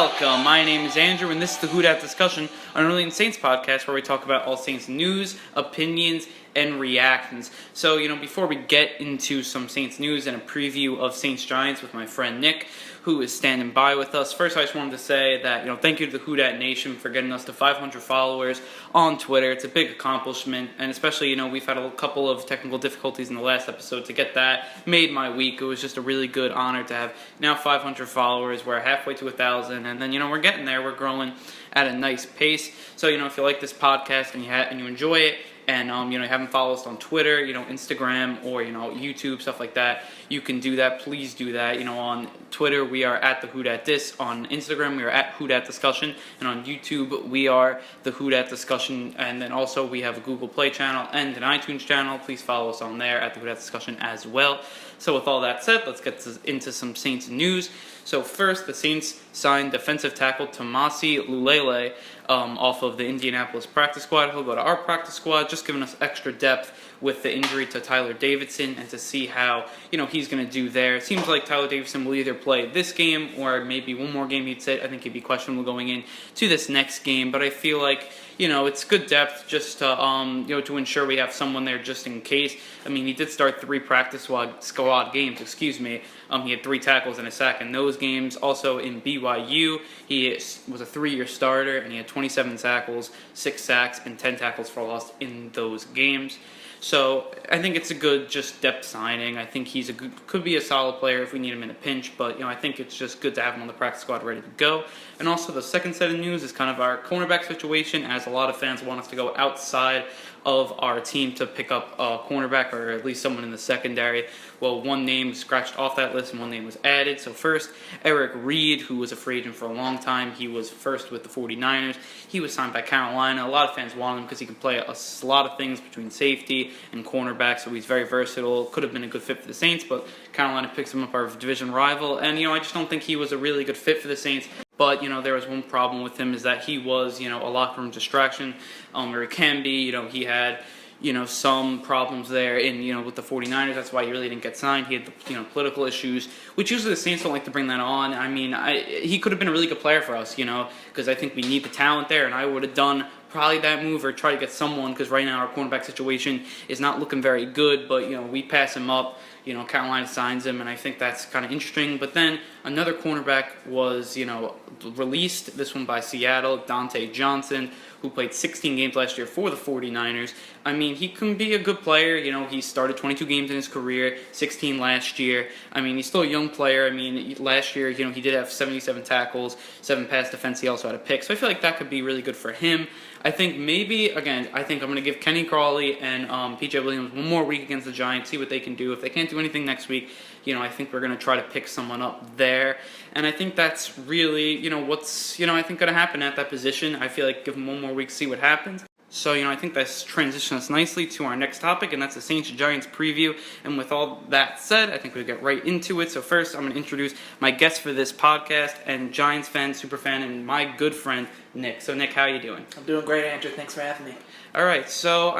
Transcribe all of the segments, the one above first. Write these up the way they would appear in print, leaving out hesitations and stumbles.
Welcome. My name is Andrew, and this is the Who Dat Discussion, an Early in Saints podcast where we talk about all Saints news, opinions, and reactions. So, before we get into some Saints news and a preview of Saints Giants with my friend Nick, who is standing by with us, first I just wanted to say that, thank you to the Who Dat Nation for getting us to 500 followers on Twitter. It's a big accomplishment, and especially, we've had a couple of technical difficulties in the last episode. To get that made my week. It was just a really good honor to have now 500 followers. We're halfway to 1,000, and then, we're getting there. We're growing at a nice pace. So, if you like this podcast and you enjoy it, and you haven't followed us on Twitter, Instagram, or YouTube, stuff like that, you can do that. Please do that. On Twitter we are at the Who Dat Dis. On Instagram we are at Who Dat Discussion, and on YouTube we are the Who Dat Discussion. And then also we have a Google Play channel and an iTunes channel. Please follow us on there at the Who Dat Discussion as well. So with all that said, let's get into some Saints news. So first, the Saints signed defensive tackle Tomasi Lulele off of the Indianapolis practice squad. He'll go to our practice squad, just giving us extra depth with the injury to Tyler Davidson and to see how, he's going to do there. It seems like Tyler Davidson will either play this game or maybe one more game he'd say. I think he'd be questionable going in to this next game, but I feel like, it's good depth just to, to ensure we have someone there just in case. I mean, he did start 3 practice squad games, He had 3 tackles and a sack in those games. Also in BYU, he was a 3-year starter, and he had 27 tackles, 6 sacks, and 10 tackles for loss in those games. So I think it's a good just depth signing. I think could be a solid player if we need him in a pinch, but I think it's just good to have him on the practice squad ready to go. And also the second set of news is kind of our cornerback situation, as a lot of fans want us to go outside of our team to pick up a cornerback or at least someone in the secondary. Well, one name scratched off that list and one name was added. So first, Eric Reed, who was a free agent for a long time. He was first with the 49ers. He was signed by Carolina. A lot of fans want him because he can play a lot of things between safety and cornerback, so he's very versatile. Could have been a good fit for the Saints, but Carolina picks him up, our division rival. And, I just don't think he was a really good fit for the Saints. But, there was one problem with him, is that he was, a locker room distraction, or he can be. He had, some problems there with the 49ers. That's why he really didn't get signed. He had the, political issues, which usually the Saints don't like to bring that on. I mean, he could have been a really good player for us, because I think we need the talent there, and I would have done probably that move or try to get someone, because right now our cornerback situation is not looking very good, but, we pass him up. Carolina signs him, and I think that's kind of interesting. But then another cornerback was, released, this one by Seattle, Dante Johnson, who played 16 games last year for the 49ers. I mean, he can be a good player. He started 22 games in his career, 16 last year. I mean, he's still a young player. I mean, last year, he did have 77 tackles, 7 pass defense. He also had a pick. So I feel like that could be really good for him. I think maybe, again, I'm going to give Kenny Crawley and P.J. Williams one more week against the Giants, see what they can do. If they can't do anything next week, I think we're going to try to pick someone up there. And I think that's really, what's, I think going to happen at that position. I feel like give them one more week, see what happens. So, I think that's transitions us nicely to our next topic, and that's the Saints-Giants preview. And with all that said, I think we'll get right into it. So first, I'm going to introduce my guest for this podcast, and Giants fan, super fan, and my good friend, Nick. So, Nick, how are you doing? I'm doing great, Andrew. Thanks for having me. All right. So,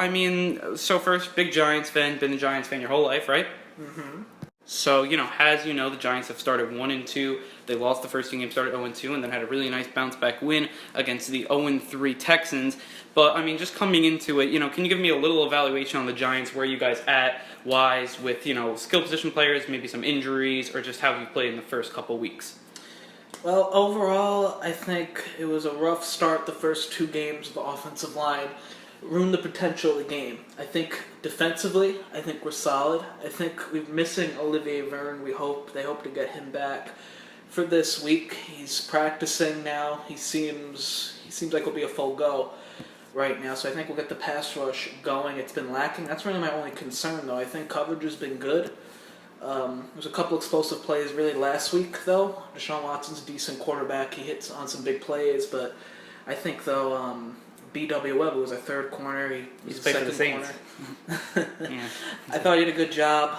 first, big Giants fan, been a Giants fan your whole life, right? Mm-hmm. So, as the Giants have started 1-2. They lost the first 2 games, started 0-2, and then had a really nice bounce-back win against the 0-3 Texans. But, just coming into it, can you give me a little evaluation on the Giants, where you guys at-wise with, skill position players, maybe some injuries, or just how you played in the first couple weeks? Well, overall, I think it was a rough start the first 2 games. The offensive line ruined the potential of the game. I think defensively, we're solid. I think we're missing Olivier Verne. They hope to get him back for this week. He's practicing now. He seems like he'll be a full go right now. So I think we'll get the pass rush going. It's been lacking. That's really my only concern, though. I think coverage has been good. There's a couple explosive plays really last week, though. Deshaun Watson's a decent quarterback. He hits on some big plays, but I think, though, B.W. Webb was a third corner. He's played a for the second Saints. corner. Yeah. I thought he did a good job.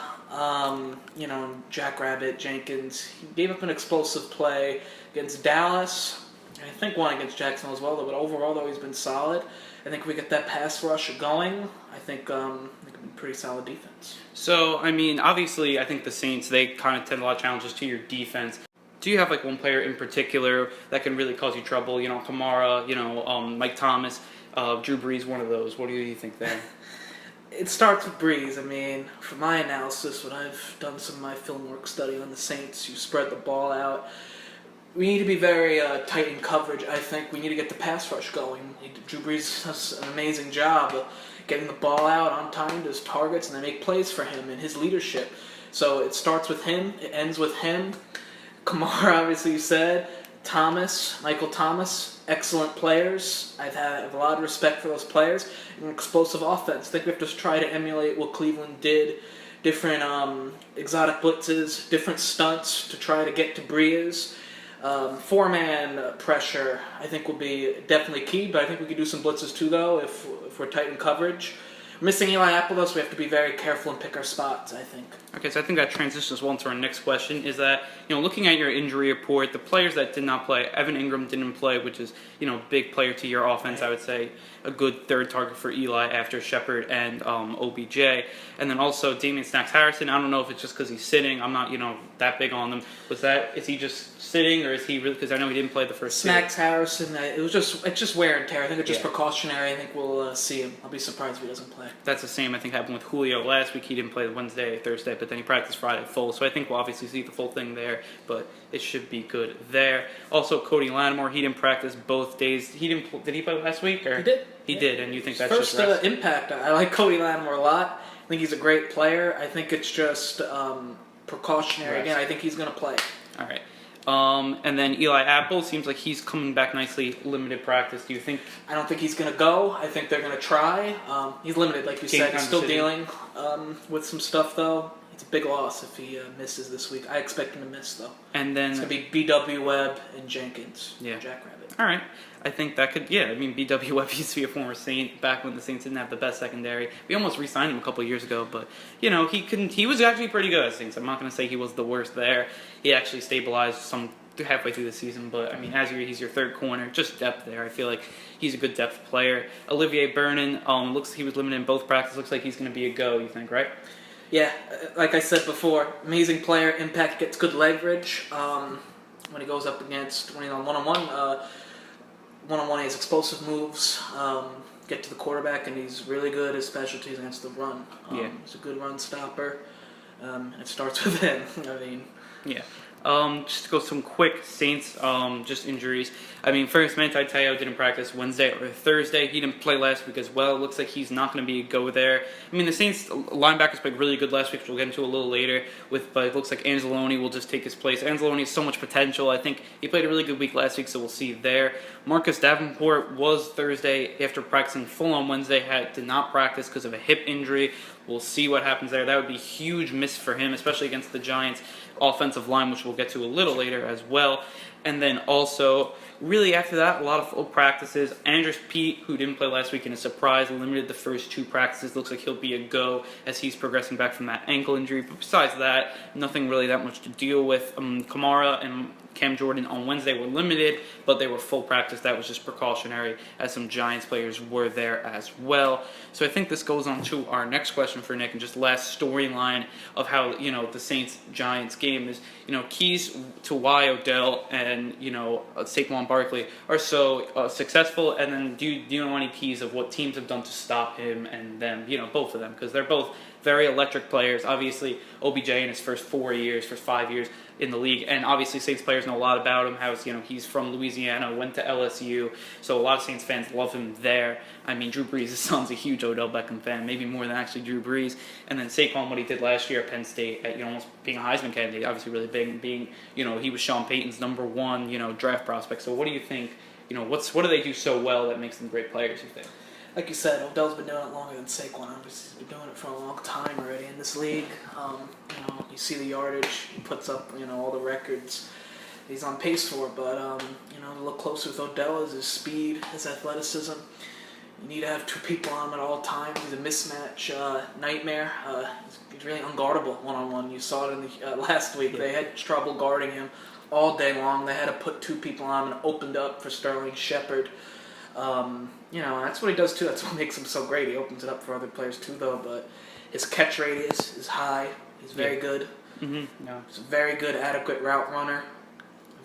Jackrabbit, Jenkins. He gave up an explosive play against Dallas. And I think one against Jacksonville as well, though. But overall, though, he's been solid. I think we get that pass rush going. I think it could be pretty solid defense. So, obviously, I think the Saints, they kind of tend a lot of challenges to your defense. Do you have like one player in particular that can really cause you trouble? You know, Kamara, Mike Thomas, Drew Brees, one of those. What do you think there? It starts with Breeze. I mean, from my analysis, when I've done some of my film work study on the Saints, you spread the ball out. We need to be very tight in coverage. I think we need to get the pass rush going. Drew Brees does an amazing job of getting the ball out on time to his targets, and they make plays for him and his leadership. So it starts with him. It ends with him. Kamara, obviously, you said. Michael Thomas, excellent players. I have a lot of respect for those players. An explosive offense. I think we have to try to emulate what Cleveland did. Different exotic blitzes, different stunts to try to get to Brees. Four-man pressure, I think, will be definitely key, but I think we could do some blitzes too, though, if we're tight in coverage. Missing Eli Apple, though, so we have to be very careful and pick our spots, I think. Okay, so I think that transitions well into our next question, is that, looking at your injury report, the players that did not play, Evan Ingram didn't play, which is, big player to your offense, I would say. A good third target for Eli after Shepard and OBJ. And then also Damian Snacks Harrison. I don't know if it's just because he's sitting. I'm not, that big on them. Is he just sitting, or is he really? Because I know he didn't play the first Snacks Harrison. It's just wear and tear. I think it's just Yeah. precautionary. I think we'll see him. I'll be surprised if he doesn't play. That's the same, I think, happened with Julio last week. He didn't play Wednesday, Thursday, but then he practiced Friday full. So I think we'll obviously see the full thing there, but it should be good there. Also, Cody Lattimore, he didn't practice both days. Did he play last week? Or? He did. He did, and you think that's First just rest? impact. I like Cody Lattimore a lot. I think he's a great player. I think it's just precautionary. Rest. Again, I think he's going to play. All right. And then Eli Apple seems like he's coming back nicely. Limited practice. Do you think? I don't think he's going to go. I think they're going to try. He's limited, like you said. He's still dealing with some stuff, though. It's a big loss if he misses this week. I expect him to miss, though. And then it's going to be B.W. Webb and Jenkins. Yeah. Jackrabbit. All right. I think that could, B.W. Webb used to be a former Saint back when the Saints didn't have the best secondary. We almost re-signed him a couple of years ago, but, he was actually pretty good at Saints. I'm not going to say he was the worst there. He actually stabilized halfway through the season, but, he's your third corner, just depth there. I feel like he's a good depth player. Olivier Vernon, looks he was limited in both practices. Looks like he's going to be a go, you think, right? Yeah, like I said before, amazing player, impact, gets good leverage when he goes up against, when he's on one-on-one. One-on-one, he has explosive moves, get to the quarterback, and he's really good at specialties against the run. He's a good run stopper. It starts with him. Yeah. Just to go some quick Saints, just injuries. First, Manti Te'o didn't practice Wednesday or Thursday. He didn't play last week as well. It looks like he's not going to be a go there. The Saints linebackers played really good last week, which we'll get into a little later. But it looks like Anzalone will just take his place. Anzalone has so much potential. I think he played a really good week last week, so we'll see there. Marcus Davenport was Thursday after practicing full on Wednesday. Did not practice because of a hip injury. We'll see what happens there. That would be a huge miss for him, especially against the Giants' offensive line, which we'll get to a little later as well. And then also, really after that, a lot of full practices. Andres Pete, who didn't play last week in a surprise, limited the first two practices. Looks like he'll be a go as he's progressing back from that ankle injury. But besides that, nothing really that much to deal with. Kamara and Cam Jordan on Wednesday were limited, but they were full practice. That was just precautionary, as some Giants players were there as well. So I think this goes on to our next question for Nick, and just last storyline of how, the Saints-Giants game is, keys to why Odell and, Saquon Barkley are so successful, and then do you know any keys of what teams have done to stop him and them, both of them, because they're both very electric players. Obviously, OBJ in his first 5 years in the league, and obviously Saints players know a lot about him. He's from Louisiana, went to LSU, so a lot of Saints fans love him there. Drew Brees' son's a huge Odell Beckham fan, maybe more than actually Drew Brees. And then Saquon, what he did last year at Penn State, at almost being a Heisman candidate, obviously really big, being he was Sean Payton's number one draft prospect. So what do you think? What do they do so well that makes them great players? You think? Like you said, Odell's been doing it longer than Saquon. Obviously, he's been doing it for a long time already in this league. You see the yardage he puts up, all the records he's on pace for. But to look closer with Odell is his speed, his athleticism. You need to have two people on him at all times. He's a mismatch nightmare. He's really unguardable one-on-one. You saw it in the last week. They had trouble guarding him all day long. They had to put two people on him and opened up for Sterling Shepard. That's what he does too. That's what makes him so great. He opens it up for other players too, though. But his catch radius is high. He's very good. Mm-hmm. No. He's a very good, adequate route runner.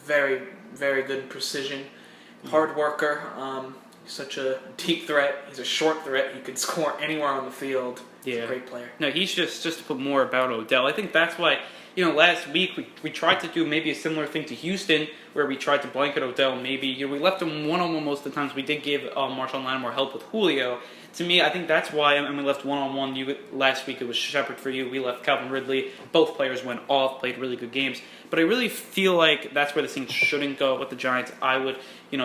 very, very good precision. Hard worker. He's such a deep threat. He's a short threat. He could score anywhere on the field. He's a great player. No, he's just to put more about Odell. I think that's why, last week we tried to do maybe a similar thing to Houston, where we tried to blanket Odell. Maybe we left him one-on-one most of the times. We did give Marshawn Lattimore help with Julio. To me, I think that's why, and we left one-on-one. Last week it was Shepard for you. We left Calvin Ridley. Both players went off, played really good games. But I really feel like that's where the Saints shouldn't go with the Giants. I would,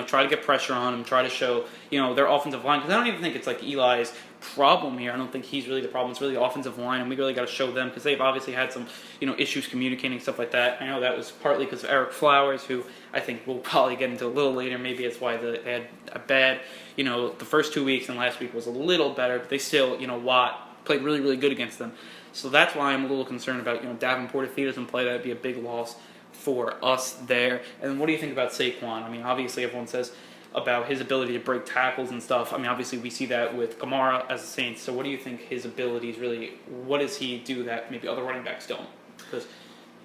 try to get pressure on them, try to show, their offensive line. Because I don't even think it's like Eli's problem here. I don't think he's really the problem. It's really the offensive line, and we really got to show them because they've obviously had some, issues communicating, stuff like that. I know that was partly because of Eric Flowers, who I think we'll probably get into a little later. Maybe it's why they had a bad, the first 2 weeks, and last week was a little better, but they still, Watt played really, really good against them. So that's why I'm a little concerned about, Davenport. If he doesn't play, that would be a big loss for us there. And what do you think about Saquon? I mean, obviously everyone says about his ability to break tackles and stuff. I mean, obviously we see that with Kamara as a Saints. So what do you think his abilities really, what does he do that maybe other running backs don't? Because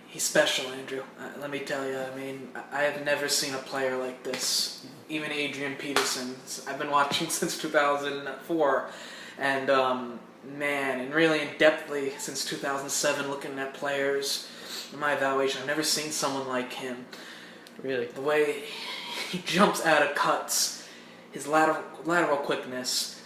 he's special, Andrew. Let me tell you, I mean, I have never seen a player like this. Even Adrian Peterson. I've been watching since 2004. And, and really in-depthly since 2007, looking at players. In my evaluation, I've never seen someone like him. Really? The way he jumps out of cuts, his lateral quickness,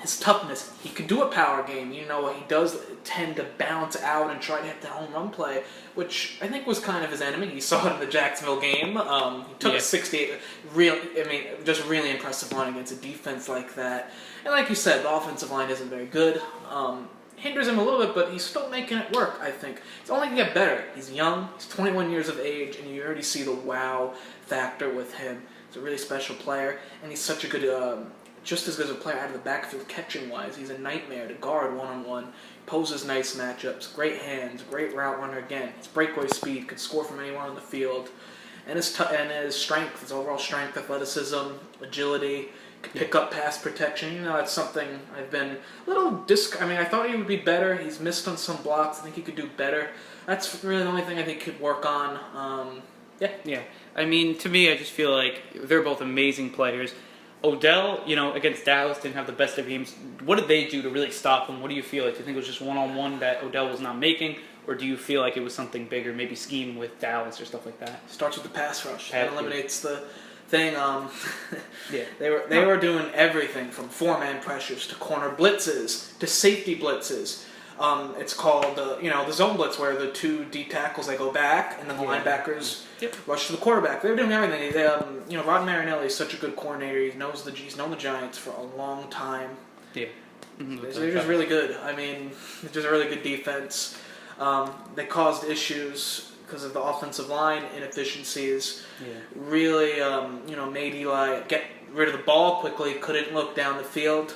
his toughness. He could do a power game. He does tend to bounce out and try to hit the home run play, which I think was kind of his enemy. You saw it in the Jacksonville game. He took a 68. Just really impressive run against a defense like that. And like you said, the offensive line isn't very good. Hinders him a little bit, but he's still making it work, I think. It's only going to get better. He's young, he's 21 years of age, and you already see the wow factor with him. He's a really special player, and he's such a good, just as good as a player out of the backfield catching-wise. He's a nightmare to guard one-on-one, poses nice matchups, great hands, great route runner again. His breakaway speed, could score from anywhere on the field. And his strength, his overall strength, athleticism, agility, could pick up pass protection. That's something I've been a little I thought he would be better. He's missed on some blocks. I think he could do better. That's really the only thing I think he could work on. Yeah. I mean, to me, I just feel like they're both amazing players. Odell, against Dallas didn't have the best of games. What did they do to really stop him? What do you feel like? Do you think it was just one-on-one that Odell was not making? Or do you feel like it was something bigger, maybe scheme with Dallas or stuff like that? Starts with the pass rush. That eliminates the thing. They were doing everything from four-man pressures to corner blitzes to safety blitzes. It's called the zone blitz, where the two D tackles, they go back and then the linebackers rush to the quarterback. They were doing everything. Rod Marinelli is such a good coordinator. He's known the Giants for a long time. Yeah, they're just really good. I mean, it's just a really good defense. They caused issues because of the offensive line inefficiencies. Really, made Eli get rid of the ball quickly. Couldn't look down the field.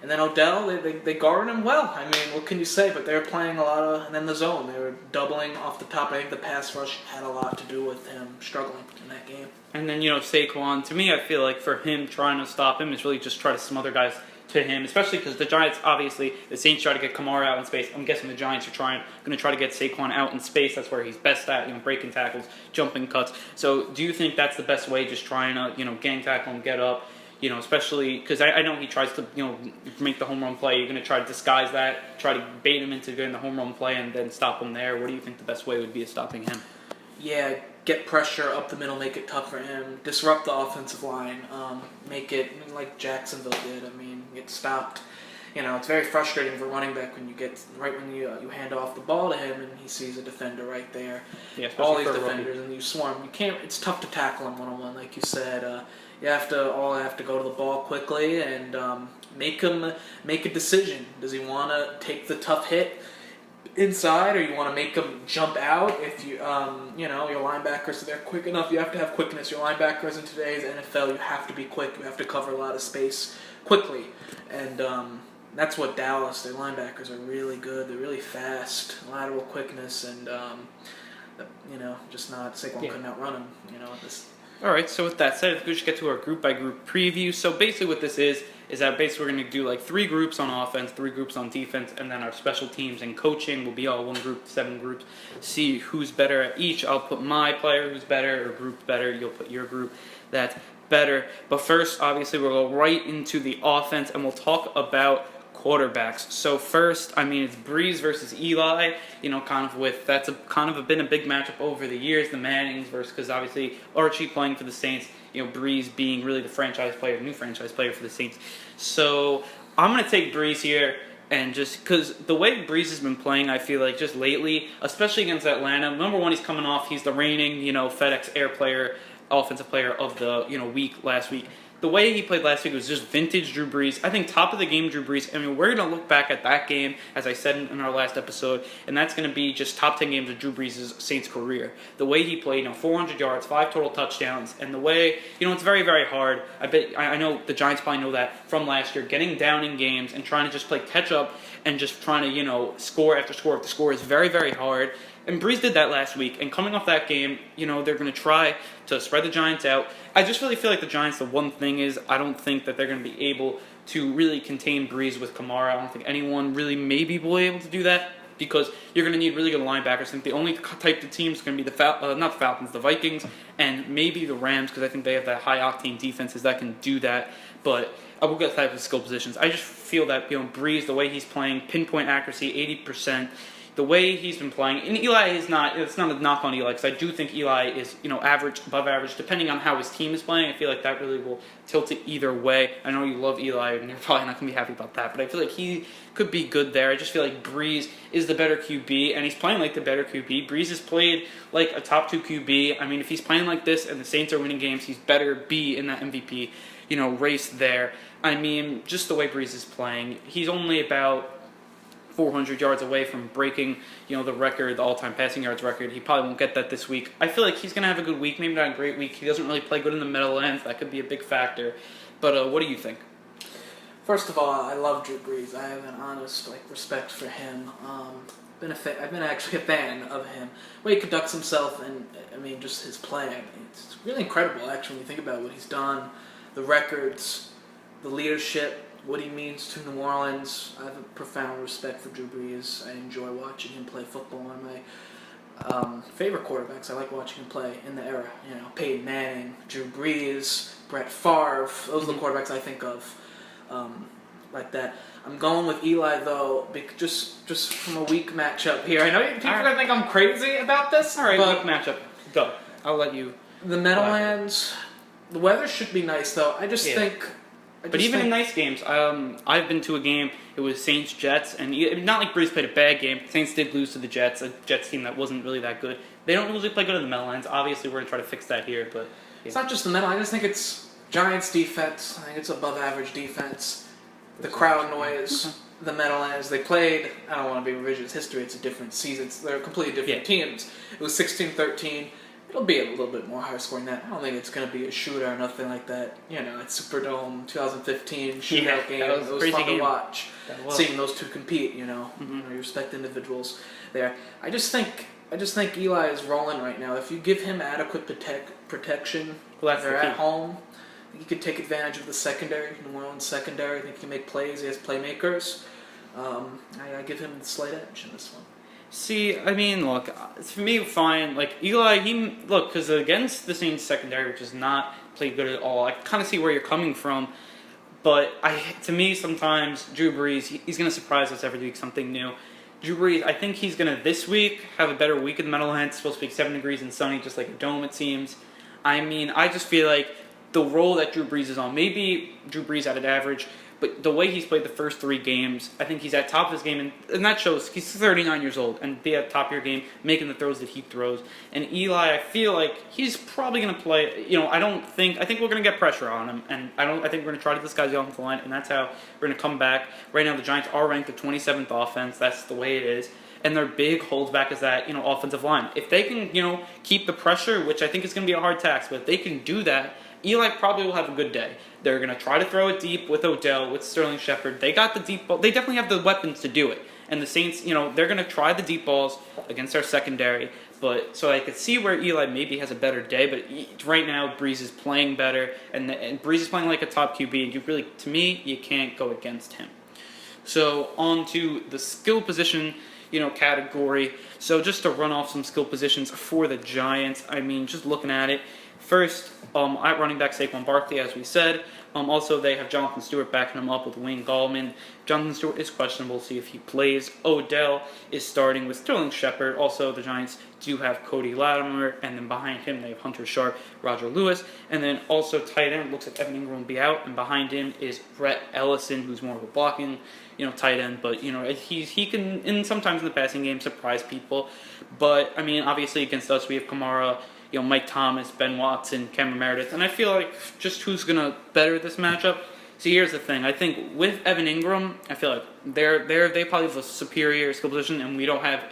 And then Odell, they guarded him well. I mean, what can you say? But they were playing a lot of, and then the zone. They were doubling off the top. I think the pass rush had a lot to do with him struggling in that game. And then, Saquon, to me, I feel like for him, trying to stop him is really just try to some other guys to him, especially because the Giants, obviously, the Saints try to get Kamara out in space. I'm guessing the Giants are going to try to get Saquon out in space. That's where he's best at, breaking tackles, jumping cuts. So do you think that's the best way, just trying to, gang tackle him, get up? Especially because I know he tries to, make the home run play. You're going to try to disguise that, try to bait him into getting the home run play, and then stop him there. What do you think the best way would be of stopping him? Yeah, get pressure up the middle, make it tough for him, disrupt the offensive line, make it like Jacksonville did. I mean, get stopped. It's very frustrating for a running back when you hand off the ball to him and he sees a defender right there. Yeah, all these defenders, and you swarm. You can't. It's tough to tackle him one-on-one, like you said. You have to go to the ball quickly and make a decision. Does he want to take the tough hit inside, or you want to make him jump out? If your linebackers, they're quick enough. You have to have quickness. Your linebackers in today's NFL, you have to be quick. You have to cover a lot of space quickly, and that's what Dallas. Their linebackers are really good. They're really fast, lateral quickness, and just not Saquon couldn't outrun him. All right, so with that said, I think we should get to our group-by-group preview. So basically what this is that basically we're going to do like 3 groups on offense, 3 groups on defense, and then our special teams and coaching will be all one group, 7 groups. See who's better at each. I'll put my player who's better or group better. You'll put your group that's better. But first, obviously, we'll go right into the offense, and we'll talk about quarterbacks. So first, I mean, it's Breeze versus Eli. You know, that's been a big matchup over the years. The Mannings versus, because obviously Archie playing for the Saints. You know, Breeze being really the new franchise player for the Saints. So I'm gonna take Breeze here. And just because the way Breeze has been playing, I feel like just lately, especially against Atlanta, number one, he's coming off. He's the reigning, FedEx Air player, offensive player of the, week last week. The way he played last week was just vintage Drew Brees. I think top of the game Drew Brees. I mean, we're going to look back at that game, as I said in our last episode, and that's going to be just top 10 games of Drew Brees' Saints career. The way he played, 400 yards, 5 total touchdowns, and the way, it's very, very hard. I know the Giants probably know that from last year, getting down in games and trying to just play catch up and just trying to, score after score after score is very, very hard. And Breeze did that last week, and coming off that game, they're going to try to spread the Giants out. I just really feel like the Giants, the one thing is, I don't think that they're going to be able to really contain Breeze with Kamara. I don't think anyone really maybe will be able to do that, because you're going to need really good linebackers. I think the only type of teams is going to be not the Falcons, the Vikings, and maybe the Rams, because I think they have that high-octane defenses that can do that. But I will get type of skill positions. I just feel that, Breeze, the way he's playing, pinpoint accuracy, 80%, the way he's been playing, and Eli is not, it's not a knock on Eli, because I do think Eli is, average, above average, depending on how his team is playing. I feel like that really will tilt it either way. I know you love Eli, and you're probably not going to be happy about that, but I feel like he could be good there. I just feel like Breeze is the better QB, and he's playing like the better QB. Breeze has played like a top 2 QB. I mean, if he's playing like this and the Saints are winning games, he's better be in that MVP, race there. I mean, just the way Breeze is playing, he's only about 400 yards away from breaking, the record, the all-time passing yards record. He probably won't get that this week. I feel like he's going to have a good week, maybe not a great week. He doesn't really play good in the Meadowlands. That could be a big factor. But what do you think? First of all, I love Drew Brees. I have an honest respect for him. I've been actually a fan of him. The way he conducts himself, and just his play. It's really incredible, actually, when you think about what he's done, the records, the leadership, what he means to New Orleans. I have a profound respect for Drew Brees. I enjoy watching him play football. One of my favorite quarterbacks. I like watching him play in the era. Peyton Manning, Drew Brees, Brett Favre. Those are the quarterbacks I think of like that. I'm going with Eli, though, just from a weak matchup here. I know people are going to think I'm crazy about this. All right, weak matchup. Go. I'll let you. The Meadowlands, the weather should be nice, though. I just think... But even in nice games, I've been to a game, it was Saints-Jets, and not like Breeze played a bad game. Saints did lose to the Jets, a Jets team that wasn't really that good. They don't usually play good in the Meadowlands. Obviously, we're going to try to fix that here, but... Yeah. It's not just the Meadowlands. I just think it's Giants' defense. I think it's above-average defense. The crowd noise, the Meadowlands. They played, I don't want to be revisionist history, it's a different season. They're completely different teams. It was 16-13. It'll be a little bit more high scoring than that. I don't think it's going to be a shootout or nothing like that. It's Superdome 2015 shootout game. It was fun to watch. Seeing those two compete, you respect individuals there. I just think Eli is rolling right now. If you give him adequate protection, they're at home. He could take advantage of the secondary, New Orleans secondary. I think he can make plays. He has playmakers. I give him the slight edge in this one. See, look, for me, fine. Like, Eli, because against the Saints secondary, which has not played good at all, I kind of see where you're coming from. But to me, sometimes Drew Brees, he's going to surprise us every week, something new. Drew Brees, I think he's going to, this week, have a better week in the Meadowlands. It's supposed to be 7 degrees and sunny, just like a dome, it seems. I just feel like the role that Drew Brees is on, maybe Drew Brees at an average, but the way he's played the first 3 games, I think he's at top of his game, and that shows he's 39 years old, and be at top of your game, making the throws that he throws. And Eli, I feel like he's probably going to play, I think we're going to get pressure on him, and I think we're going to try to disguise the offensive line, and that's how we're going to come back. Right now, the Giants are ranked the 27th offense, that's the way it is. And their big holdback is that, offensive line. If they can, keep the pressure, which I think is going to be a hard task, but if they can do that, Eli probably will have a good day. They're going to try to throw it deep with Odell, with Sterling Shepard. They got the deep ball. They definitely have the weapons to do it. And the Saints, they're going to try the deep balls against our secondary. But so I could see where Eli maybe has a better day, but right now Breeze is playing better, and Breeze is playing like a top QB. And you really, to me, you can't go against him. So on to the skill position, category. So just to run off some skill positions for the Giants. I mean, just looking at it, first at running back Saquon Barkley, as we said. Also, they have Jonathan Stewart backing him up with Wayne Gallman. Jonathan Stewart is questionable. See if he plays. Odell is starting with Sterling Shepard. Also, the Giants do have Cody Latimer, and then behind him they have Hunter Sharp, Roger Lewis, and then also tight end looks like Evan Ingram will be out, and behind him is Brett Ellison, who's more of a blocking, tight end, but he can sometimes in the passing game surprise people. But I mean, obviously against us we have Kamara, Mike Thomas, Ben Watson, Cameron Meredith, and I feel like just who's gonna better this matchup. See, here's the thing. I think with Evan Ingram, I feel like they probably have a superior skill position, and we don't have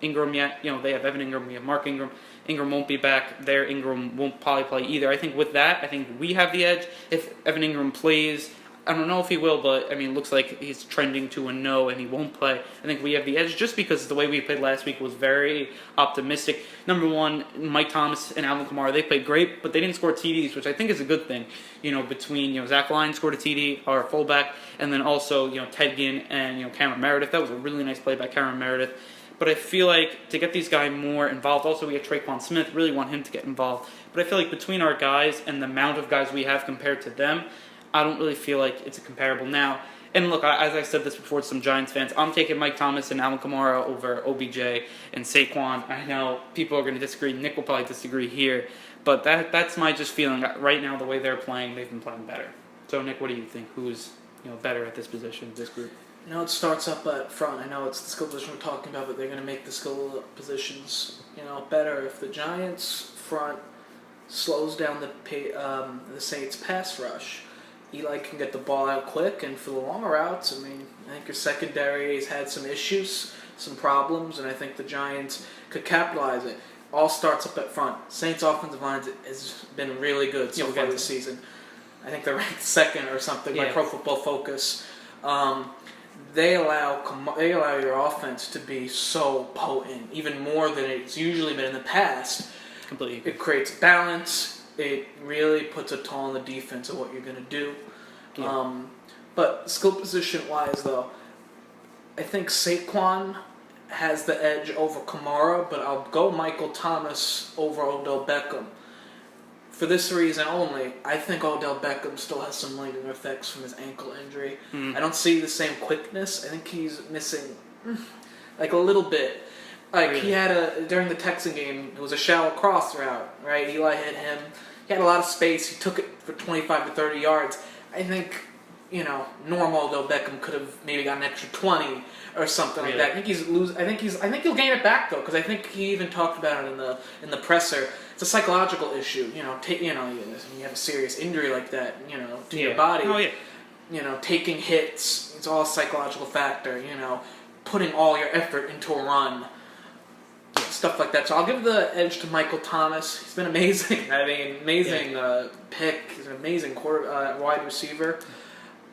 Ingram yet. They have Evan Ingram, we have Mark Ingram. Ingram won't be back. Their Ingram won't probably play either. I think with that, I think we have the edge. If Evan Ingram plays, I don't know if he will, but I mean, it looks like he's trending to a no, and he won't play. I think we have the edge just because the way we played last week was very optimistic. Number one, Mike Thomas and Alvin Kamara, they played great, but they didn't score TDs, which I think is a good thing. Between Zach Lyons scored a TD, our fullback, and then also Ted Ginn and Cameron Meredith. That was a really nice play by Cameron Meredith. But I feel like to get these guys more involved, also we have Traquan Smith, really want him to get involved. But I feel like between our guys and the amount of guys we have compared to them, I don't really feel like it's a comparable now. And look, as I said this before to some Giants fans, I'm taking Mike Thomas and Alvin Kamara over OBJ and Saquon. I know people are going to disagree. Nick will probably disagree here. But that's my just feeling. Right now, the way they're playing, they've been playing better. So, Nick, what do you think? Who's better at this position, this group? It starts up at front. I know it's the skill position we're talking about, but they're going to make the skill positions, better. If the Giants front slows down the Saints pass rush, Eli can get the ball out quick, and for the longer routes, I think your secondary has had some issues, some problems, and I think the Giants could capitalize it. All starts up at front. Saints' offensive line has been really good so far this season. I think they're ranked second or something by Pro Football Focus. They allow your offense to be so potent, even more than it's usually been in the past. Completely. It creates balance. It really puts a toll on the defense of what you're going to do. Yeah. But skill position-wise, though, I think Saquon has the edge over Kamara, but I'll go Michael Thomas over Odell Beckham. For this reason only, I think Odell Beckham still has some lingering effects from his ankle injury. I don't see the same quickness. I think he's missing, a little bit. He had during the Texan game, it was a shallow cross route, right? Eli hit him. He had a lot of space. He took it for 25 to 30 yards. I think, normal Odell Beckham could have maybe got an extra 20 or something like that. I think I think he'll gain it back though, because I think he even talked about it in the presser. It's a psychological issue. You have a serious injury like that, to your body. Oh yeah. Taking hits. It's all a psychological factor. Putting all your effort into a run. Stuff like that. So I'll give the edge to Michael Thomas. He's been amazing. Amazing pick. He's an amazing wide receiver.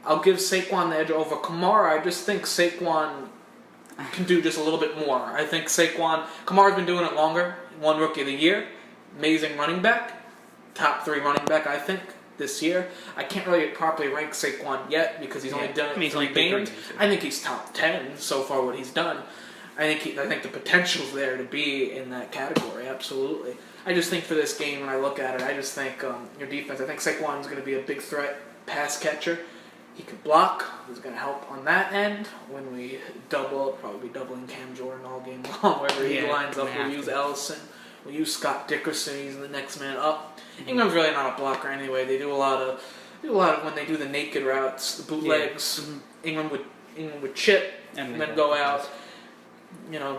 I'll give Saquon the edge over Kamara. I just think Saquon can do just a little bit more. I think Kamara's been doing it longer. Won Rookie of the Year. Amazing running back. Top 3 running back, I think, this year. I can't really properly rank Saquon yet because he's only done it 3 games. I think he's top 10 so far what he's done. I think the potential's there to be in that category, absolutely. I just think for this game, when I look at it, I just think your defense, I think Saquon's going to be a big threat pass catcher. He can block. He's going to help on that end. When we probably doubling Cam Jordan all game long. Wherever he lines up, we'll use Ellison. We'll use Scott Dickerson. He's the next man up. Ingram's really not a blocker anyway. They do a lot of when they do the naked routes, the bootlegs. Ingram would chip and then go out.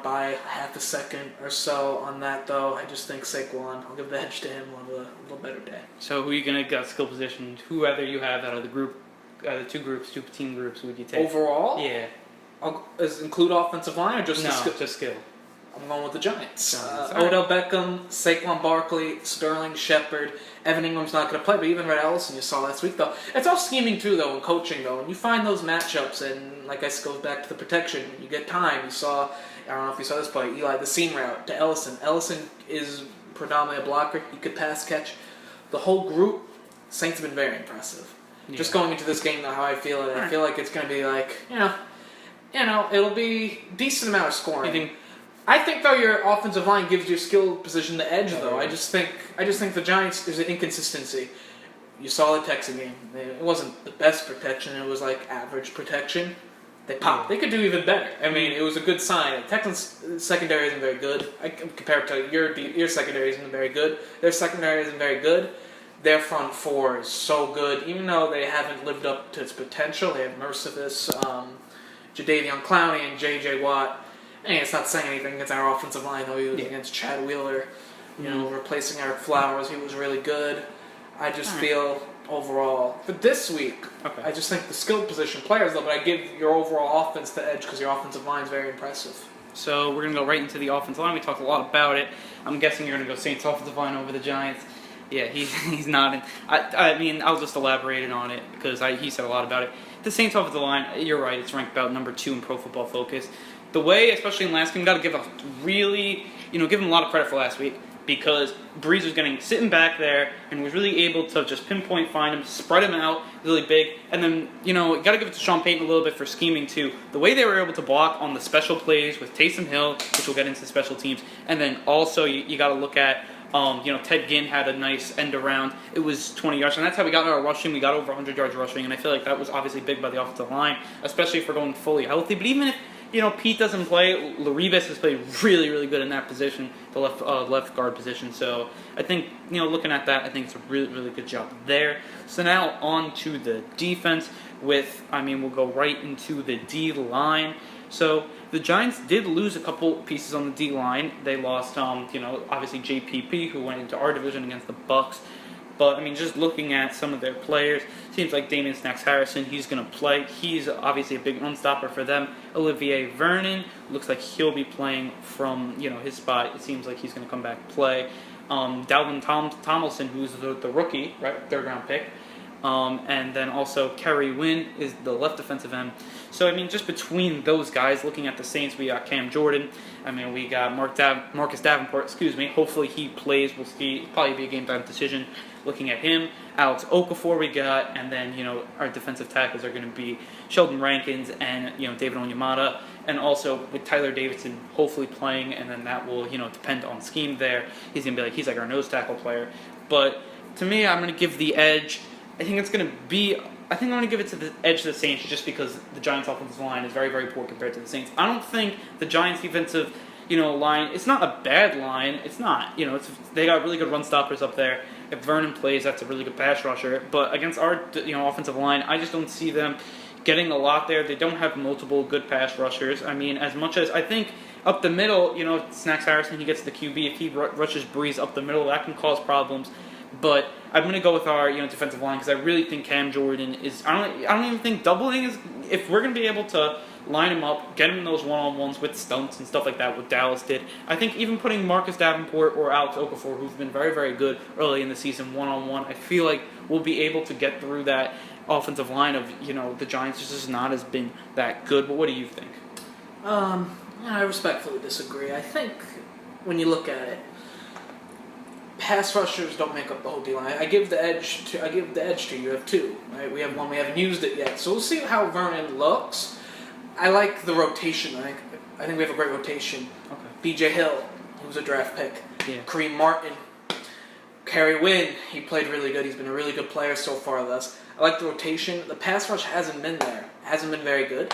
By half a second or so on that, though. I just think Saquon, I'll give the edge to him on a little better day. So who are you going to get skill position? Whoever you have out of the group, two team groups, who would you take? Overall? Yeah. Include offensive line or just just skill? I'm going with the Giants. Giants. Odell Beckham, Saquon Barkley, Sterling Shepard. Evan Ingram's not going to play, but even Red Ellison you saw last week, though. It's all scheming, too, though, and coaching, though. And you find those matchups, and like I said, goes back to the protection. You get time. You saw, I don't know if you saw this play, Eli, the seam route to Ellison. Ellison is predominantly a blocker. He could pass catch. The whole group, Saints have been very impressive. Yeah. Just going into this game, though, how I feel it, I feel like it's going to be like, it'll be decent amount of scoring. I think though your offensive line gives your skill position the edge. Though I just think the Giants, there's an inconsistency. You saw the Texan game; it wasn't the best protection. It was like average protection. They popped. They could do even better. I mean, it was a good sign. Texans' secondary isn't very good. Compared to your secondary isn't very good. Their secondary isn't very good. Their front four is so good, even though they haven't lived up to its potential. They have Mercifus, Jadeveon Clowney, and J.J. Watt. And it's not saying anything against our offensive line, though. He was against Chad Wheeler, replacing Eric Flowers. He was really good. I just feel overall, for this week, I just think the skilled position players, though, but I give your overall offense the edge because your offensive line is very impressive. So we're going to go right into the offensive line. We talked a lot about it. I'm guessing you're going to go Saints offensive line over the Giants. Yeah, he's not. I mean, I'll just elaborate on it because he said a lot about it. The Saints offensive line, you're right, it's ranked about number 2 in Pro Football Focus. The way, especially in last game, got to give give him a lot of credit for last week because Breeze was sitting back there and was really able to just pinpoint, find him, spread him out really big, and then got to give it to Sean Payton a little bit for scheming too. The way they were able to block on the special plays with Taysom Hill, which we'll get into special teams, and then also you got to look at. Ted Ginn had a nice end around. It was 20 yards, and that's how we got our rushing. We got over 100 yards rushing, and I feel like that was obviously big by the offensive line, especially if we're going fully healthy. But even if Pete doesn't play, Laribas has played really, really good in that position, the left guard position. So I think looking at that, I think it's a really, really good job there. So now on to the defense. We'll go right into the D line. So the Giants did lose a couple pieces on the D line. They lost, obviously JPP, who went into our division against the Bucks. But just looking at some of their players, seems like Damian Snacks Harrison, he's going to play. He's obviously a big run stopper for them. Olivier Vernon looks like he'll be playing from his spot. It seems like he's going to come back and play. Dalvin Tomlinson, who's the rookie, right, 3rd round pick. And then also Kerry Wynn is the left defensive end. So, just between those guys, looking at the Saints, we got Cam Jordan. We got Marcus Davenport, Hopefully he plays. We'll see. It'll probably be a game-time decision looking at him. Alex Okafor we got. And then, our defensive tackles are going to be Sheldon Rankins and, David Onyemata. And also with Tyler Davidson hopefully playing. And then that will, depend on scheme there. He's going to be he's like our nose tackle player. But to me, I'm going to give the edge. I think I'm going to give it to the edge to the Saints just because the Giants' offensive line is very, very poor compared to the Saints. I don't think the Giants' defensive, line, it's not a bad line. It's not. They got really good run stoppers up there. If Vernon plays, that's a really good pass rusher. But against our, offensive line, I just don't see them getting a lot there. They don't have multiple good pass rushers. As much as I think up the middle, Snacks Harrison, he gets the QB. If he rushes Breeze up the middle, that can cause problems. But I'm going to go with our defensive line because I really think Cam Jordan is. I don't even think doubling is. If we're going to be able to line him up, get him in those one-on-ones with stunts and stuff like that, what Dallas did. I think even putting Marcus Davenport or Alex Okafor, who've been very, very good early in the season, one-on-one, I feel like we'll be able to get through that offensive line of the Giants just not has been that good. But what do you think? I respectfully disagree. I think when you look at it, pass rushers don't make up the whole D-line. I give the edge to you. You have 2. Right? We have 1. We haven't used it yet. So we'll see how Vernon looks. I like the rotation. I think we have a great rotation. Okay. B.J. Hill, who's a draft pick. Yeah. Kareem Martin. Kerry Wynn, he played really good. He's been a really good player so far with us. I like the rotation. The pass rush hasn't been there. Hasn't been very good.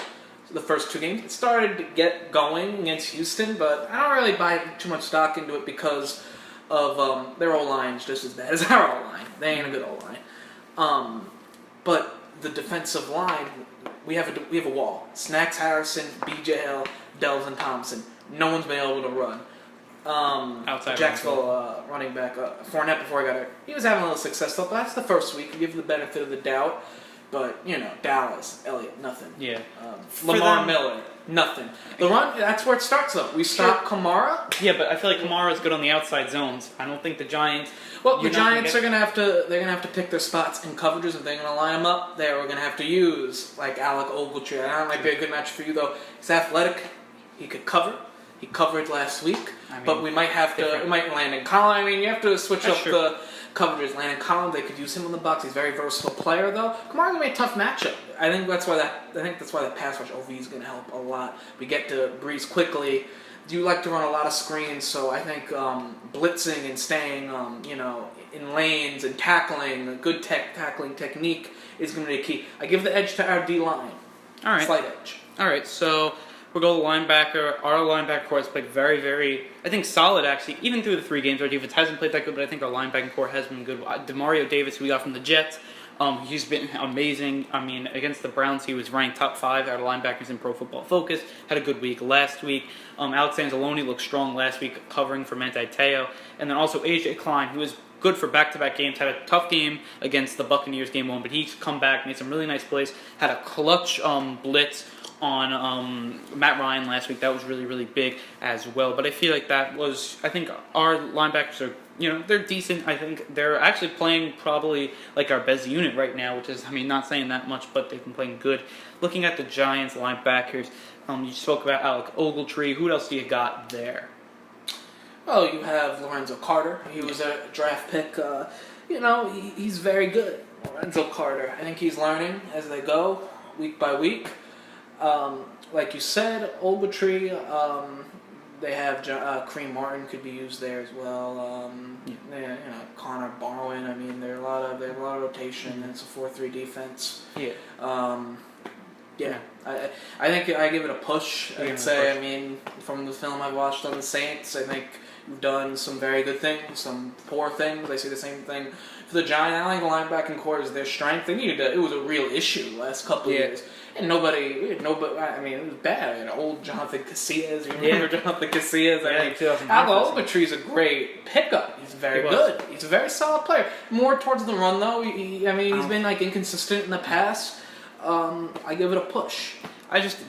The first 2 games. It started to get going against Houston, but I don't really buy too much stock into it because of their O-line is just as bad as our O-line. They ain't a good O-line. But the defensive line, we have a wall. Snacks Harrison, B.J. Hill, Delvin Thompson. No one's been able to run. Outside Jacksonville running back, Fournette before he got hurt. He was having a little success though, but that's the first week. You give the benefit of the doubt. But, Dallas, Elliott, nothing. Yeah. Lamar Miller, Nothing. The run, that's where it starts, though. We stop Kamara. Yeah, but I feel like Kamara's good on the outside zones. I don't think the Giants... Well, the Giants are gonna have to. They're gonna have to pick their spots in coverages. If they're gonna line them up, we're gonna have to use like Alec Ogletree. I don't might be a good match for you though. He's athletic. He could cover. He covered last week, but we might have to. We might Landon Collins. I mean, you have to switch up the coverages. Landon Collins, they could use him in the box. He's a very versatile player though. Kamara's gonna be a tough matchup. I think that's why that pass rush OV is gonna help a lot. We get to Breeze quickly. Do like to run a lot of screens, so I think blitzing and staying, in lanes and tackling, a good tackling technique is going to be key. I give the edge to our D-line. All right. Slight edge. All right, so we'll go linebacker. Our linebacker core has played very, very, I think, solid, actually, even through the 3 games. Our defense hasn't played that good, but I think our linebacking core has been good. Demario Davis, who we got from the Jets, he's been amazing. I mean, against the Browns, he was ranked top 5 out of linebackers in Pro Football Focus. Had a good week last week. Alex Anzalone looked strong last week, covering for Manti Te'o. And then also A.J. Klein, who was good for back-to-back games. Had a tough game against the Buccaneers game 1, but he's come back, made some really nice plays. Had a clutch blitz on Matt Ryan last week. That was really, really big as well. But I feel like that was, I think our linebackers are, they're decent. I think they're actually playing probably like our best unit right now, which is, not saying that much, but they've been playing good. Looking at the Giants linebackers, you spoke about Alec Ogletree. Who else do you got there? Well, you have Lorenzo Carter. He was a draft pick. He's very good. Lorenzo Carter. I think he's learning as they go, week by week. Like you said, Ogletree. They have Kareem Martin could be used there as well. Connor Barwin. I mean, they have a lot of rotation. And it's a 4-3 defense. Yeah. I think I give it a push. I'd say. From the film I've watched on the Saints, I think we've done some very good things, some poor things. I see the same thing for the Giants. I think the linebacking core is their strength. They needed it was a real issue the last couple of years. And nobody. It was bad. Old Jonathan Casillas. You remember Jonathan Casillas? Alec Ogletree's a great pickup. He's very good. He's a very solid player. More towards the run, though. He's been inconsistent in the past. I give it a push.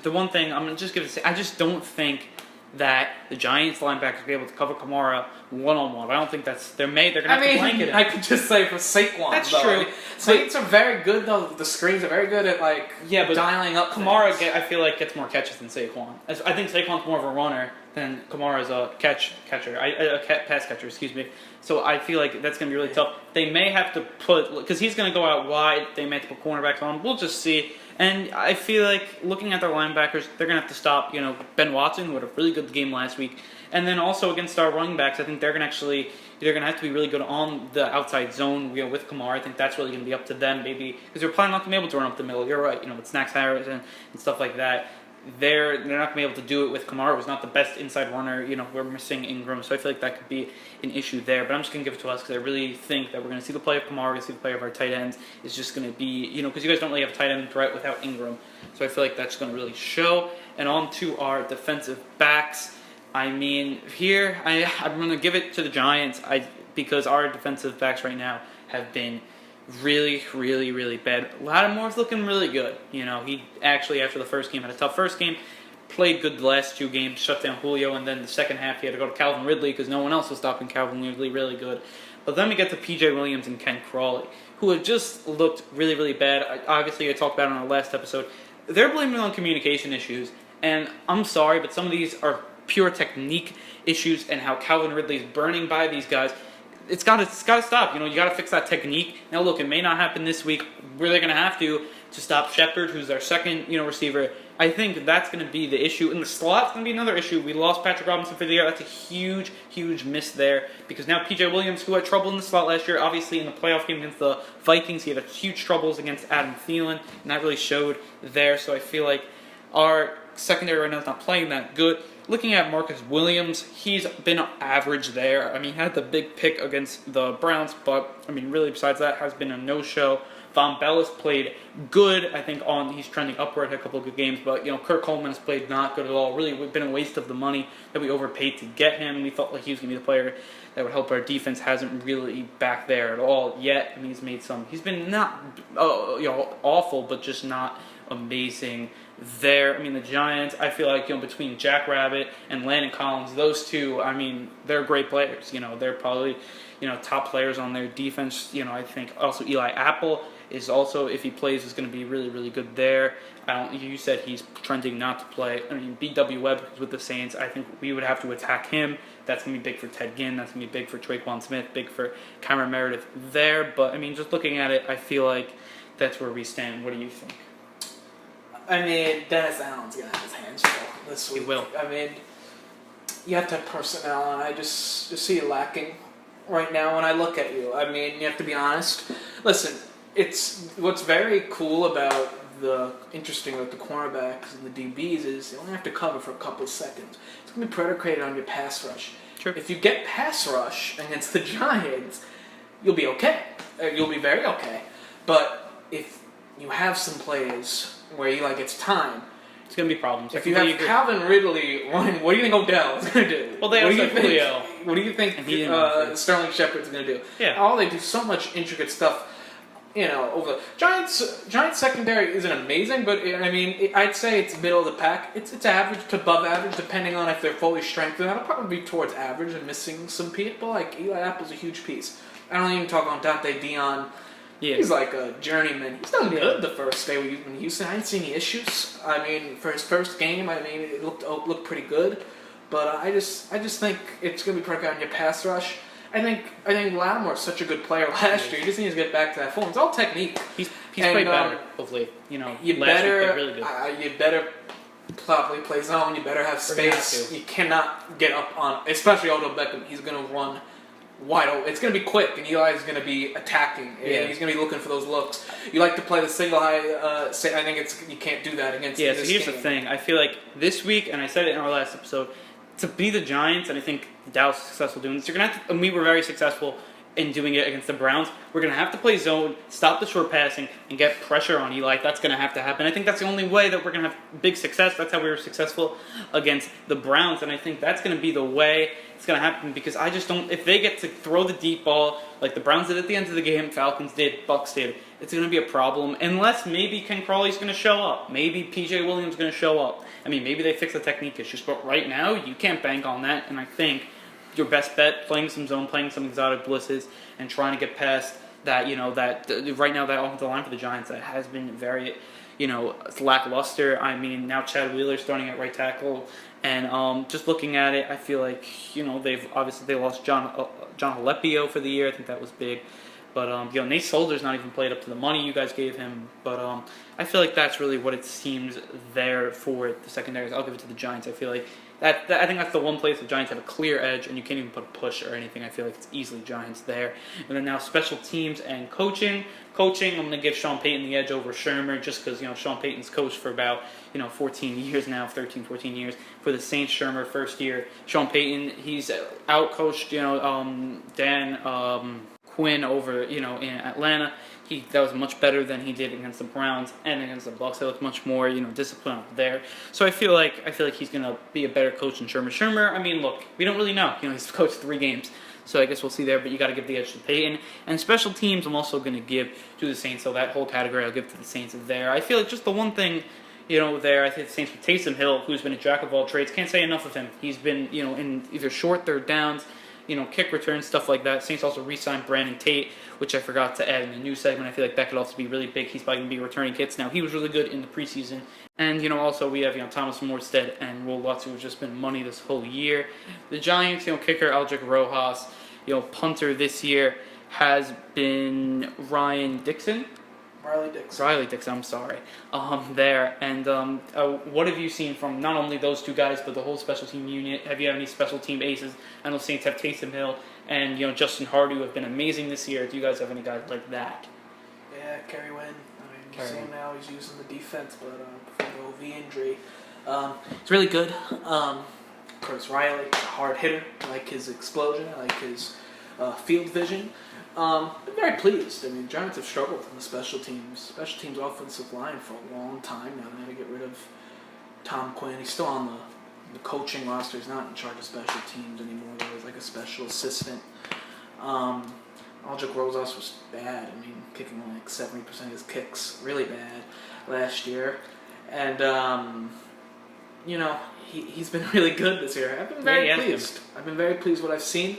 The one thing I'm gonna just give it. I just don't think that the Giants linebackers will be able to cover Kamara one-on-one. I don't think that's... They're gonna have to blanket him. I could just say for Saquon, that's true. Saints are very good, though. The screens are very good at, but dialing up Kamara, I feel like, gets more catches than Saquon. I think Saquon's more of a runner than Kamara's a pass catcher, excuse me. So I feel like that's going to be really tough. They may have to because he's going to go out wide. They may have to put cornerbacks on. We'll just see. And I feel like looking at their linebackers, they're going to have to stop, Ben Watson, who had a really good game last week. And then also against our running backs, I think they're going to have to be really good on the outside zone, with Kamara. I think that's really going to be up to them, maybe, because they're probably not going to be able to run up the middle. You're right, with Snacks Harrison and stuff like that. They're not going to be able to do it with Kamara, who's not the best inside runner. We're missing Ingram, so I feel like that could be an issue there. But I'm just going to give it to us because I really think that we're going to see the play of Kamara, we're going to see the play of our tight ends. It's just going to be, because you guys don't really have a tight end threat without Ingram. So I feel like that's going to really show. And on to our defensive backs. I'm going to give it to the Giants because our defensive backs right now have been really, really, really bad. Lattimore's looking really good. He actually, after the first game, had a tough first game, played good the last 2 games, shut down Julio, and then the second half he had to go to Calvin Ridley because no one else was stopping Calvin Ridley really good. But then we get to P.J. Williams and Ken Crawley, who have just looked really, really bad. Obviously, I talked about it on our last episode. They're blaming it on communication issues, and I'm sorry, but some of these are pure technique issues and how Calvin Ridley's burning by these guys. It's got to stop. You got to fix that technique. Now, look, it may not happen this week. Where they're going to have to stop Shepard, who's their second, receiver. I think that's going to be the issue. In the slot's going to be another issue. We lost Patrick Robinson for the year. That's a huge, huge miss there because now P.J. Williams, who had trouble in the slot last year, obviously in the playoff game against the Vikings, he had huge troubles against Adam Thielen, and that really showed there. So I feel like our secondary right now is not playing that good. Looking at Marcus Williams, he's been average there. He had the big pick against the Browns, but, really besides that, has been a no-show. Von Bell has played good. I think he's trending upward, had a couple of good games, but, Kurt Coleman has played not good at all. Really, it's been a waste of the money that we overpaid to get him. We felt like he was going to be the player that would help our defense. Hasn't really back there at all yet. He's been not, awful, but just not amazing there. I mean, the Giants, I feel like, between Jack Rabbit and Landon Collins, those two, I mean, they're great players. They're probably, top players on their defense. I think also Eli Apple is also, if he plays, is going to be really, really good there. You said he's trending not to play. I mean, B.W. Webb is with the Saints. I think we would have to attack him. That's going to be big for Ted Ginn. That's going to be big for Traquan Smith, big for Cameron Meredith there. But, I mean, just looking at it, I feel like that's where we stand. What do you think? I mean, Dennis Allen's going to have his hands full this week. He will. I mean, you have to have personnel, and I just see you lacking right now when I look at you. I mean, you have to be honest. Listen, what's very cool about interesting about the cornerbacks and the DBs is you only have to cover for a couple of seconds. It's going to be predicated on your pass rush. Sure. If you get pass rush against the Giants, you'll be okay. You'll be very okay. But if you have some plays where it's time, it's going to be problems. If you have Calvin Ridley running, what do you think Odell is going to do? Well, they also have Julio. What do you think Sterling Shepard's going to do? Yeah. All they do so much intricate stuff. Over the Giants secondary isn't amazing, but I mean, I'd say it's middle of the pack. It's average to above average, depending on if they're fully strengthened. That'll probably be towards average and missing some people. Like Eli Apple's a huge piece. I don't even talk on Dante Dion. Yeah. He's like a journeyman. He's done good the first day in Houston. I didn't see any issues. I mean, for his first game, it looked pretty good. But I just think it's going to be predicated on your pass rush. I think Lattimore's such a good player last year. He just needs to get back to that form. It's all technique. He's played better of late. You last week played really good. You better probably play zone. You better have space. You cannot get up on, especially Odell Beckham. He's going to run wide open. It's going to be quick, and Eli's going to be attacking. Yeah. He's going to be looking for those looks. You like to play the single high. I think you can't do that against. Yeah. So here's the thing. I feel like this week, and I said it in our last episode, to be the Giants, and I think Dallas is successful doing this, you're going to have to, and we were very successful in doing it against the Browns, we're going to have to play zone, stop the short passing, and get pressure on Eli. That's going to happen. I think that's the only way that we're going to have big success. That's how we were successful against the Browns, and I think that's going to be the way it's going to happen, because I just don't, if they get to throw the deep ball like the Browns did at the end of the game, Falcons did, Bucks did, it's going to be a problem, unless maybe Ken Crawley's going to show up. Maybe P.J. Williams is going to show up. I mean, maybe they fix the technique issues, but right now, you can't bank on that, and I think your best bet, playing some zone, playing some exotic blisses, and trying to get past that, right now that offensive line for the Giants that has been very, lackluster. I mean, now Chad Wheeler's starting at right tackle, and just looking at it, I feel like, they lost John Halepio for the year. I think that was big. But, Nate Solder's not even played up to the money you guys gave him. But I feel like that's really what it seems there for the secondaries. I'll give it to the Giants. I feel like I think that's the one place the Giants have a clear edge, and you can't even put a push or anything. I feel like it's easily Giants there. And then now special teams and coaching. Coaching, I'm going to give Sean Payton the edge over Shermer, just because, Sean Payton's coached for about, 14 years now, 13, 14 years. For the Saints, Shermer, first year. Sean Payton, he's out-coached, Dan Quinn over, in Atlanta. That was much better than he did against the Browns and against the Bucks. They looked much more, disciplined up there. So I feel like he's going to be a better coach than Shermer. Shermer, I mean, look, we don't really know. He's coached 3 games. So I guess we'll see there, but you got to give the edge to Peyton. And special teams, I'm also going to give to the Saints. So that whole category, I'll give to the Saints there. I feel like just the one thing, there, I think the Saints with Taysom Hill, who's been a jack of all trades, can't say enough of him. He's been, in either short third downs, kick returns, stuff like that. Saints also re-signed Brandon Tate, which I forgot to add in the news segment. I feel like that could also be really big. He's probably going to be returning kits now. He was really good in the preseason. And, also we have, Thomas Morstead and Will Lutz, who have just been money this whole year. The Giants, kicker Aldrick Rojas, punter this year has been Riley Dixon, I'm sorry. There. And what have you seen from not only those two guys, but the whole special team unit? Have you had any special team aces? I know Saints have Taysom Hill and, Justin Hart, who have been amazing this year. Do you guys have any guys like that? Yeah, Kerry Wynn. I mean, you see now he's using the defense, but before the OV injury, it's really good. Curtis Riley, a hard hitter. I like his explosion. I like his field vision. I'm very pleased. I mean, Giants have struggled in the special teams offensive line for a long time now. They had to get rid of Tom Quinn. He's still on the coaching roster. He's not in charge of special teams anymore. There was like a special assistant. Aldrick Rosas was bad. I mean, kicking only like 70% of his kicks. Really bad. last year, and he's been really good this year. I've been very pleased. I've been very pleased with what I've seen.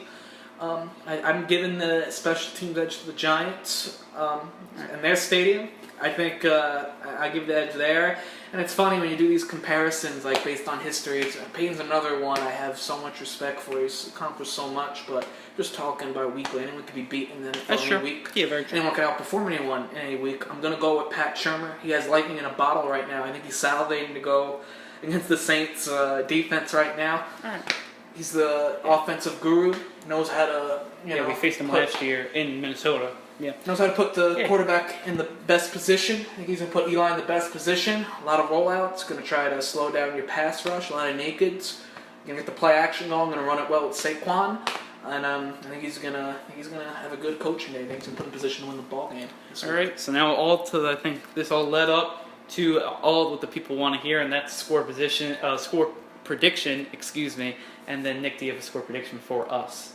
I'm giving the special teams edge to the Giants and their stadium. I think I give the edge there. And it's funny when you do these comparisons, like based on history. Peyton's another one I have so much respect for. He's accomplished so much, but just talking about weekly, anyone could be beaten in any week. Yeah, very true. Anyone could outperform anyone in any week. I'm going to go with Pat Shurmur. He has lightning in a bottle right now. I think he's salivating to go against the Saints defense right now. All right. He's the offensive guru. Knows how to, we faced him last year in Minnesota. Yeah. Knows how to put the quarterback in the best position. I think he's going to put Eli in the best position. A lot of rollouts. Going to try to slow down your pass rush. A lot of nakeds. Going to get the play action going. Going to run it well with Saquon. And I think he's gonna have a good coaching day. I think he's gonna put in position to win the ball game. All right. So now I think this all led up to all what the people want to hear, and that's score prediction. Excuse me. And then Nick, do you have a score prediction for us?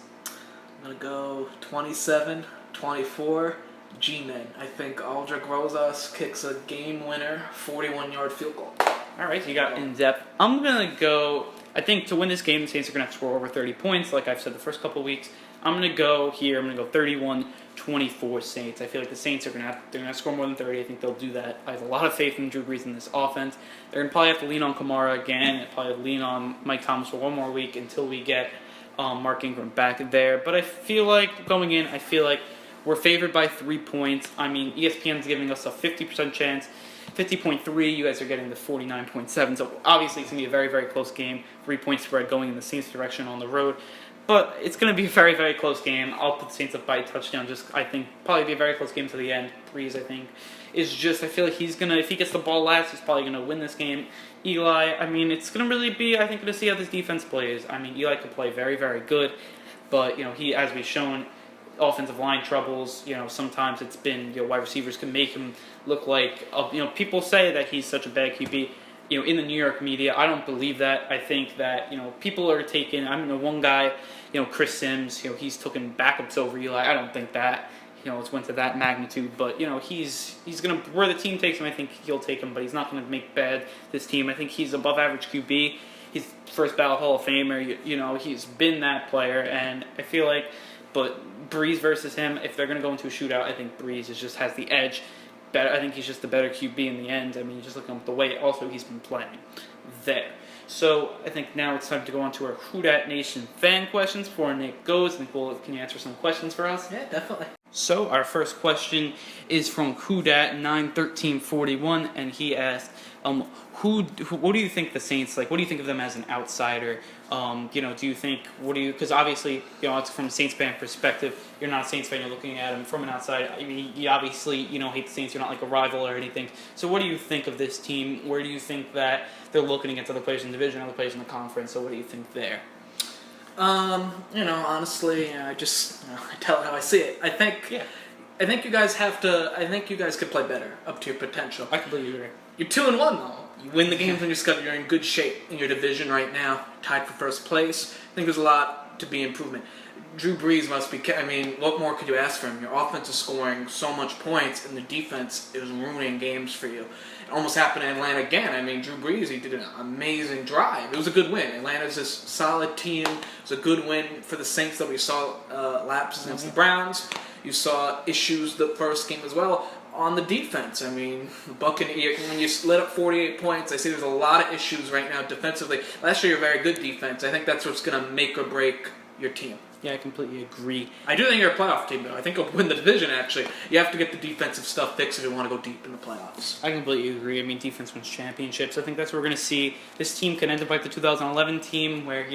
I'm gonna go 27-24 G-Men. I think Aldrich Rosas kicks a game winner, 41-yard field goal. All right, so you got in depth. I'm gonna go. I think to win this game, the Saints are gonna have to score over 30 points, like I've said the first couple of weeks. I'm gonna go here. I'm gonna go 31-24 Saints. I feel like the Saints are gonna have to score more than 30. I think they'll do that. I have a lot of faith in Drew Brees in this offense. They're gonna probably have to lean on Kamara again, and probably lean on Mike Thomas for one more week until we get Mark Ingram back there. But I feel like going in, we're favored by 3 points. I mean, ESPN's giving us a 50% chance. 50.3, you guys are getting the 49.7. So obviously it's going to be a very, very close game. 3-point spread going in the Saints' direction on the road. But it's going to be a very, very close game. I'll put the Saints up by a touchdown. I think, probably be a very close game to the end. Brees, I think, I feel like he's going to, if he gets the ball last, he's probably going to win this game. Eli, I mean, it's going to really be, I think, going to see how this defense plays. I mean, Eli can play very, very good. But, he, as we've shown, offensive line troubles, sometimes it's been, wide receivers can make him look like, people say that he's such a bad QB, in the New York media. I don't believe that. I think that, people are taking, one guy, Chris Sims, he's taken backups over Eli. I don't think that, it's went to that magnitude, but, he's going to, where the team takes him, I think he'll take him, but he's not going to make bad this team. I think he's above average QB. He's first ballot Hall of Famer, he's been that player, and I feel like, but Brees versus him, if they're going to go into a shootout, I think Brees just has the edge. I think he's just the better QB in the end. I mean, just looking at the way also he's been playing there. So I think now it's time to go on to our Who Dat Nation fan questions before Nick goes. Nick, can you answer some questions for us? Yeah, definitely. So our first question is from Who Dat 91341, and he asked, what do you think the Saints, what do you think of them as an outsider? Because obviously, it's from a Saints fan perspective, you're not a Saints fan, you're looking at them from an outside. I mean, you obviously, hate the Saints, you're not like a rival or anything. So what do you think of this team? Where do you think that they're looking against other players in the division, other players in the conference? So what do you think there? Honestly, I just I tell it how I see it. I think you guys could play better up to your potential. I completely agree. You're 2-1 though. You win the games when you're in good shape in your division right now, tied for first place. I think there's a lot to be improvement. Drew Brees must be. I mean, what more could you ask for him? Your offense is scoring so much points, and the defense is ruining games for you. It almost happened in Atlanta again. I mean, Drew Brees, he did an amazing drive. It was a good win. Atlanta's a solid team. It was a good win for the Saints that we saw lapses against the Browns. You saw issues the first game as well on the defense. I mean, Buccaneers, when you let up 48 points, I see there's a lot of issues right now defensively. Last year, you're a very good defense. I think that's what's going to make or break your team. Yeah, I completely agree. I do think you're a playoff team, though. I think you'll win the division, actually. You have to get the defensive stuff fixed if you want to go deep in the playoffs. I completely agree. I mean, defense wins championships. I think that's what we're going to see. This team can end up like the 2011 team where,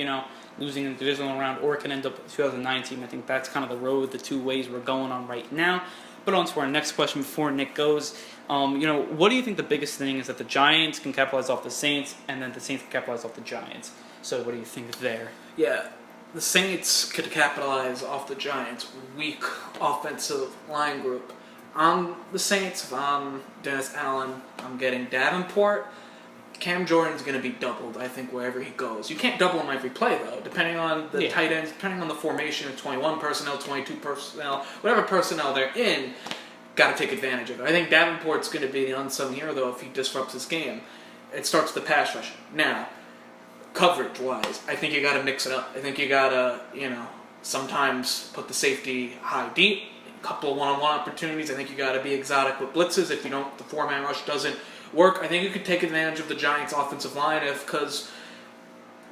losing in the divisional round, or it can end up the 2009 team. I think that's kind of the road, the two ways we're going on right now. But on to our next question before Nick goes. What do you think the biggest thing is that the Giants can capitalize off the Saints, and then the Saints can capitalize off the Giants? So what do you think there? Yeah. The Saints could capitalize off the Giants' weak offensive line group. I'm the Saints. If I'm Dennis Allen, I'm getting Davenport. Cam Jordan's going to be doubled, I think, wherever he goes. You can't double him every play, though, depending on the tight ends, depending on the formation of 21 personnel, 22 personnel, whatever personnel they're in. got to take advantage of it. I think Davenport's going to be the unsung hero, though, if he disrupts his game. It starts the pass rush. Now, coverage-wise, I think you got to mix it up. I think you got to, sometimes put the safety high deep, a couple of one-on-one opportunities. I think you got to be exotic with blitzes. If the four-man rush doesn't work, I think you could take advantage of the Giants' offensive line because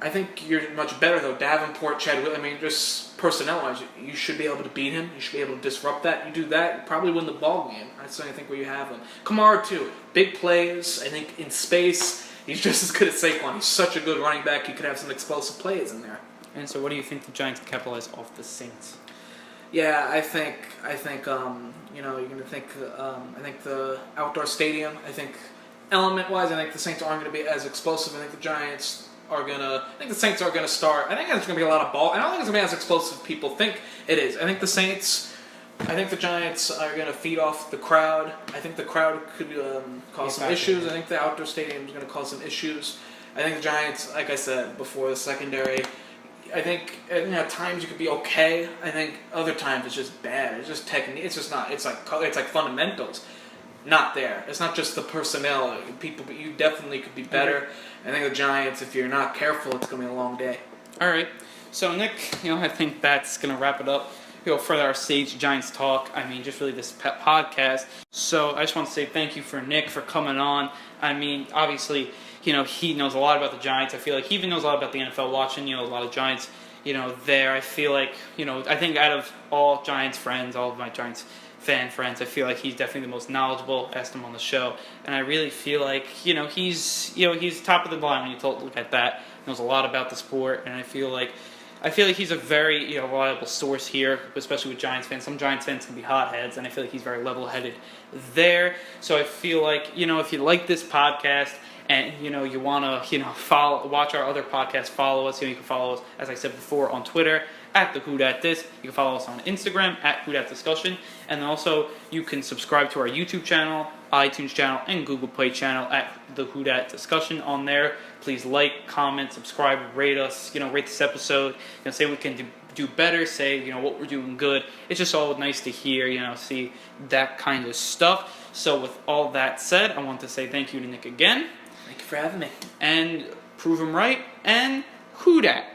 I think you're much better, though. Davenport, just personnel-wise, you should be able to beat him. You should be able to disrupt that. You do that, you probably win the ball game. That's, I think, where you have him. Kamara, too. Big plays. I think in space, he's just as good as Saquon. He's such a good running back. He could have some explosive plays in there. And so what do you think the Giants capitalize off the Saints? Yeah, I think you're going to think, I think the outdoor stadium, I think element-wise, I think the Saints aren't going to be as explosive. I think the Saints are going to start. I think there's going to be a lot of ball. I don't think it's going to be as explosive as people think it is. I think the Giants are going to feed off the crowd. I think the crowd could cause some issues. I think the outdoor stadium is going to cause some issues. I think the Giants, like I said before, the secondary, I think at times you could be okay. I think other times it's just bad. It's just technique. It's just not. It's like fundamentals. Not there. It's not just the personnel. People, but you definitely could be better. I think the Giants, if you're not careful, it's going to be a long day. All right. So, Nick, I think that's going to wrap it up. For our Sage Giants talk. I mean, just really this podcast. So, I just want to say thank you for Nick for coming on. I mean, obviously, he knows a lot about the Giants. I feel like he even knows a lot about the NFL, watching, a lot of Giants, there. I feel like, I think out of all Giants friends, all of my Giants fan friends, I feel like he's definitely the most knowledgeable. Asked him on the show, and I really feel like he's top of the line when you look at that. He knows a lot about the sport, and I feel like he's a very reliable source here, especially with Giants fans. Some Giants fans can be hotheads, and I feel like he's very level-headed there. So I feel like if you like this podcast and you want to watch our other podcasts, follow us. You can follow us, as I said before, on Twitter at the Who Dat This. You can follow us on Instagram at Who Dat Discussion, and also you can subscribe to our YouTube channel, iTunes channel, and Google Play channel at the Who Dat Discussion. On there, please like, comment, subscribe, rate us. Rate this episode. Say we can do better. Say what we're doing good. It's just all nice to hear. See that kind of stuff. So with all that said, I want to say thank you to Nick again. Thank you for having me. And prove him right. And Who Dat.